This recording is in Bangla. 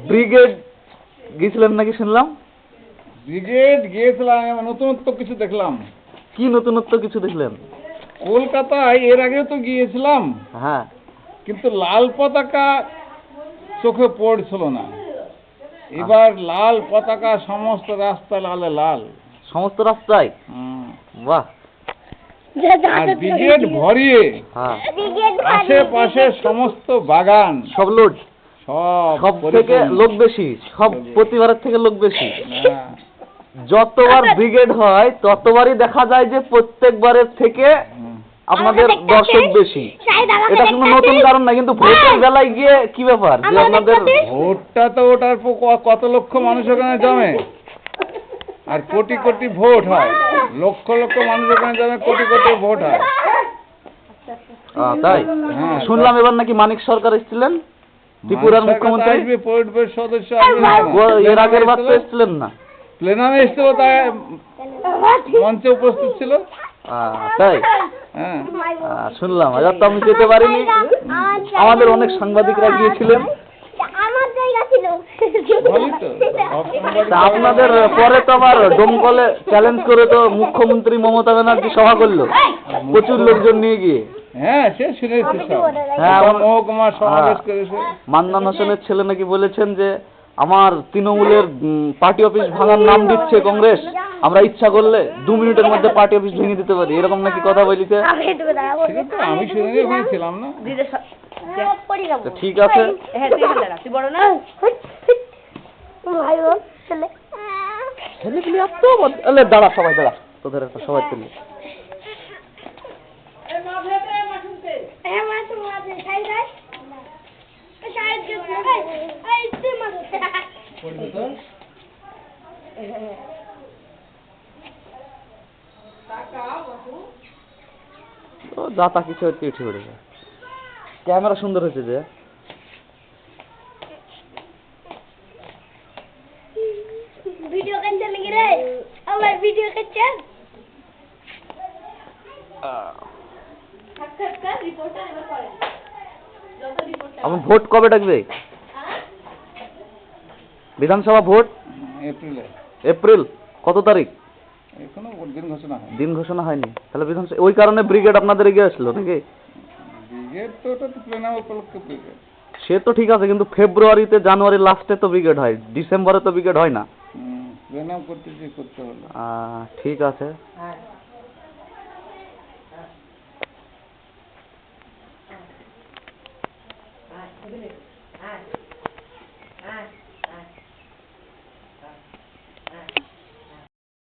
ব্রিগেড গিয়েছিলেন নাকি শুনলাম? ব্রিগেড গিয়েছিলাম, নতুনত্ব কিছু দেখলাম। কি নতুনত্ব কিছু দেখলেন? কলকাতায় এর আগেও তো গিয়েছিলাম, হ্যাঁ, কিন্তু লাল পতাকা চোখে পড়ছিল না। এবার লাল পতাকা, সমস্ত রাস্তা লালে লাল, সমস্ত রাস্তায়। বাহ। আর ব্রিগেড ভরিয়ে হ্যাঁ, আশেপাশে সমস্ত বাগান সব লোড, সব থেকে লোক বেশি, সব প্রতিবারের থেকে লোক বেশি। হ্যাঁ। যতবার ব্রিগেড হয় ততবারই দেখা যায় যে প্রত্যেকবারের থেকে আপনাদের দর্শক বেশি। এটা কোনো নতুন কারণ না, কিন্তু ভোটের বেলায় গিয়ে কি ব্যাপার যে আপনাদের ভোটটা তো ওটার কত লক্ষ মানুষ ওখানে জমে, আর কোটি কোটি ভোট হয়, লক্ষ লক্ষ মানুষ ওখানে জমে, কোটি কোটি ভোট হয়। তাই হ্যাঁ, শুনলাম এবার নাকি মানিক সরকার এসেছিলেন, ত্রিপুরার মুখ্যমন্ত্রী। পরিবেশ সদস্য এর আগের বার তো এসেছিলেন না, প্লেনামে এসেছিল, তাই মঞ্চে উপস্থিত ছিল। তাই হ্যাঁ, শুনলাম। এবার তো আমি যেতে পারিনি, আমাদের অনেক সাংবাদিকরা গিয়েছিলেন। আপনাদের পরে তো আবার ডোমকলে চ্যালেঞ্জ করে তো মুখ্যমন্ত্রী মমতা ব্যানার্জি সভা করলো প্রচুর লোকজন নিয়ে গিয়ে। হ্যাঁ, সে শুনেছি সব। হ্যাঁ, মহকুমা সমাবেশ করেছে। মান্নান হোসেনের ছেলে নাকি বলেছেন যে আমার তৃণমূলের পার্টি অফিস ভাঙার নাম দিচ্ছে কংগ্রেস, আমরা ইচ্ছা করলে 2 মিনিটের মধ্যে পার্টি অফিস ভেঙে দিতে পারি, এরকম নাকি কথা বলিছে। আমি শুনে ওখানে ছিলাম না। ঠিক আছে, দাঁড়া সবাই, দাঁড়া তোদের একটা সবাই তুলি। যা তা কিছু হচ্ছে উঠে পড়েছে। ক্যামেরা সুন্দর হয়েছে যে। ভিডিও করছে নাকি রে? আমার ভিডিও করছে। আমার ভোট কবে ডাকবে? বিধানসভা ভোট এপ্রিলে। এপ্রিল কত তারিখ? এখনো দিন ঘোষণা হয়নি। দিন ঘোষণা হয়নি, তাহলে বিধানসভা ওই কারণে ব্রিগেড আপনাদের এগিয়ে আসলো নাকি? ব্রিগেড তো ওটা তো প্লেনাম উপলক্ষে ব্রিগেড। সে তো ঠিক আছে, কিন্তু ফেব্রুয়ারিতে জানুয়ারির লাস্টে তো ব্রিগেড হয়, ডিসেম্বরে তো ব্রিগেড হয় না। প্লেনাম করতে হলো। ঠিক আছে।